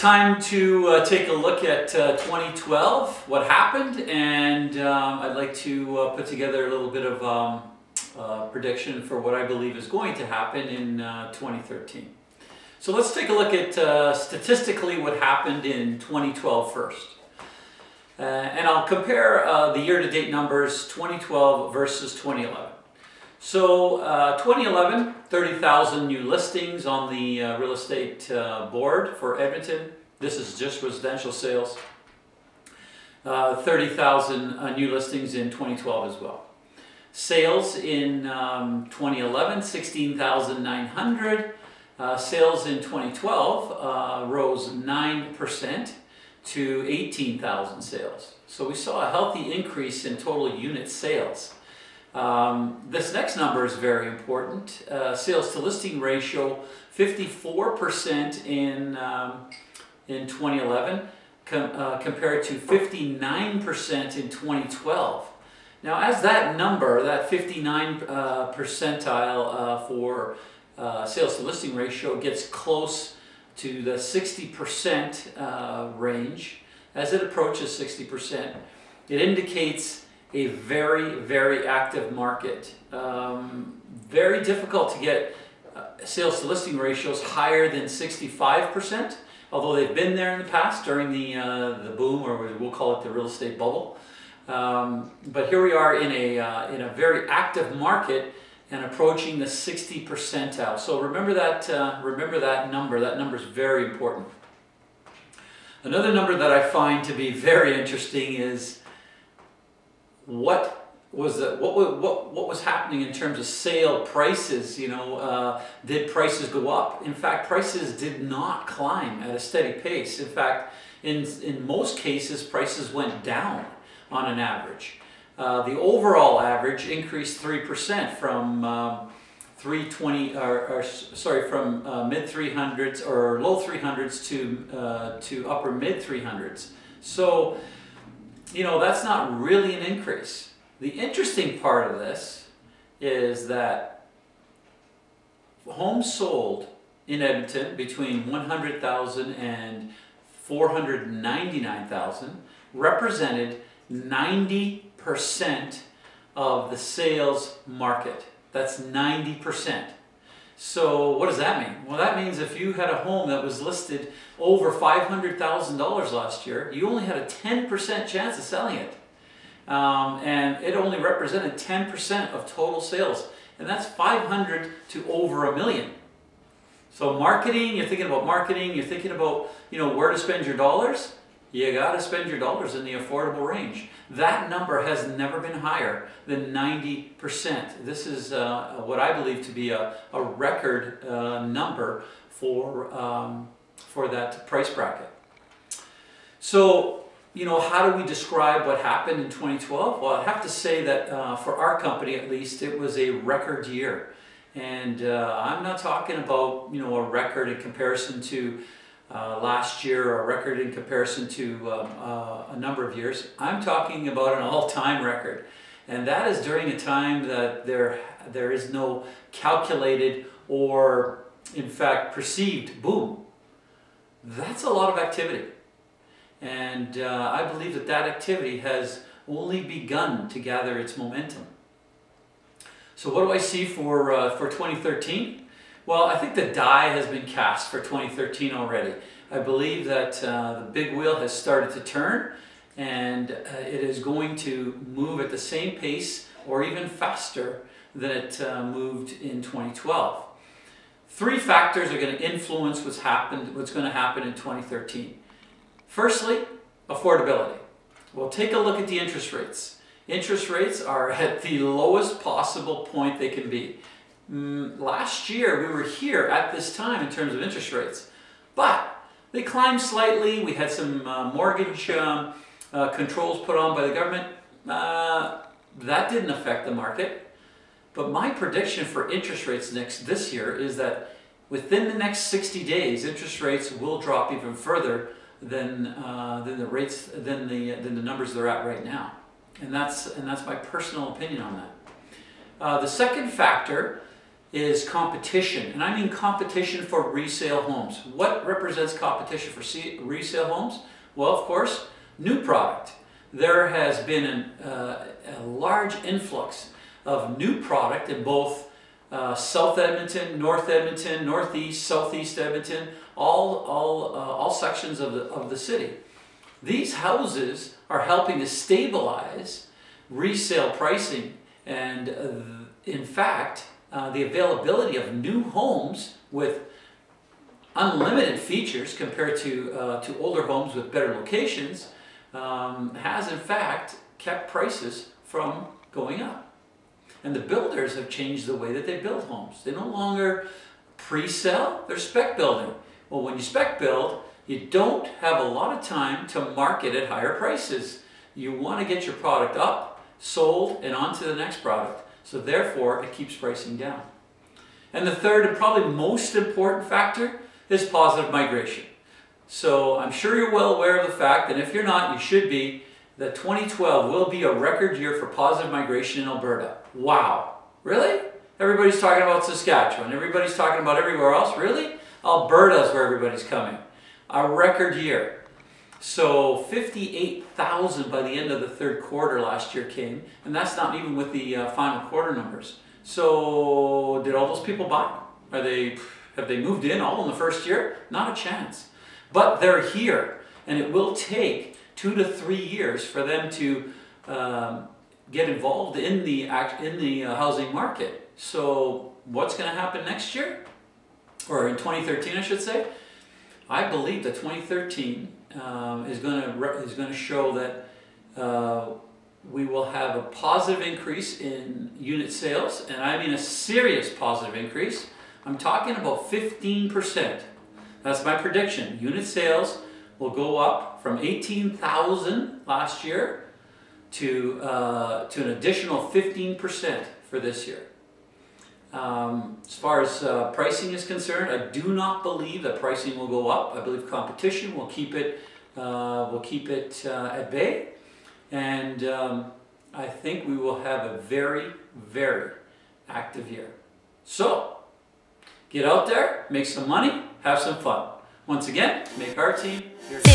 time to take a look at 2012, what happened, and I'd like to put together a little bit of prediction for what I believe is going to happen in 2013. So let's take a look at statistically what happened in 2012 first. And I'll compare the year-to-date numbers 2012 versus 2011. So 2011, 30,000 new listings on the real estate board for Edmonton. This is just residential sales. 30,000 new listings in 2012 as well. Sales in 2011, 16,900. Sales in 2012 rose 9% to 18,000 sales. So we saw a healthy increase in total unit sales. This next number is very important. Sales to listing ratio, 54% in 2011 compared to 59% in 2012. Now as that number, that 59 percentile for sales to listing ratio gets close to the 60% range, as it approaches 60%, it indicates a very, very active market. Very difficult to get sales to listing ratios higher than 65%, although they've been there in the past during the boom, or we'll call it the real estate bubble. But here we are in a very active market and approaching the 60 percentile. So remember that number. That number is very important. Another number that I find to be very interesting is what was happening in terms of sale prices. You know, did prices go up? In fact, prices did not climb at a steady pace. In fact, in most cases, prices went down on an average. The overall average increased 3% from from mid 300s or low 300s to upper mid 300s. So, you know, that's not really an increase. The interesting part of this is that homes sold in Edmonton between 100,000 and 499,000 represented 90% of the sales market. That's 90%. So what does that mean? Well, that means if you had a home that was listed over $500,000 last year, you only had a 10% chance of selling it. And it only represented 10% of total sales. And that's 500 to over $1 million. So marketing, you're thinking about marketing, you're thinking about, you know, where to spend your dollars. You got to spend your dollars in the affordable range. That number has never been higher than 90%. This is what I believe to be a record number for that price bracket. So, you know, how do we describe what happened in 2012? Well, I have to say that for our company at least, it was a record year. And I'm not talking about, you know, a record in comparison to last year, or a record in comparison to a number of years. I'm talking about an all-time record, and that is during a time that there is no calculated or in fact perceived boom. That's a lot of activity, and I believe that activity has only begun to gather its momentum. So what do I see for 2013? Well, I think the die has been cast for 2013 already. I believe that the big wheel has started to turn, and it is going to move at the same pace or even faster than it moved in 2012. Three factors are going to influence what's going to happen in 2013. Firstly, affordability. Well, take a look at the interest rates. Interest rates are at the lowest possible point they can be. Last year we were here at this time in terms of interest rates, but they climbed slightly. We had some mortgage controls put on by the government. That didn't affect the market. But my prediction for interest rates this year is that within the next 60 days, interest rates will drop even further than the numbers they're at right now. And that's my personal opinion on that. The second factor is competition, and I mean competition for resale homes. What represents competition for resale homes? Well, of course, new product. There has been a large influx of new product in both South Edmonton, North Edmonton, Northeast, Southeast Edmonton, all sections of the city. These houses are helping to stabilize resale pricing, and in fact, the availability of new homes with unlimited features compared to older homes with better locations has in fact kept prices from going up. And the builders have changed the way that they build homes. They no longer pre-sell, they're spec building. Well, when you spec build, you don't have a lot of time to market at higher prices. You want to get your product up, sold, and on to the next product. So therefore, it keeps pricing down. And the third and probably most important factor is positive migration. So I'm sure you're well aware of the fact, and if you're not, you should be, that 2012 will be a record year for positive migration in Alberta. Wow. Really? Everybody's talking about Saskatchewan. Everybody's talking about everywhere else. Really? Alberta is where everybody's coming. A record year. So 58,000 by the end of the third quarter last year came, and that's not even with the final quarter numbers. So did all those people buy? Have they moved in all in the first year? Not a chance. But they're here, and it will take 2 to 3 years for them to get involved in the housing market. So what's going to happen next year, or in 2013, I should say? I believe that 2013 is going to show that we will have a positive increase in unit sales, and I mean a serious positive increase. I'm talking about 15%. That's my prediction. Unit sales will go up from 18,000 last year to an additional 15% for this year. As far as pricing is concerned, I do not believe that pricing will go up. I believe competition will keep it at bay, and I think we will have a very, very active year. So get out there, make some money, have some fun. Once again, make our team your team.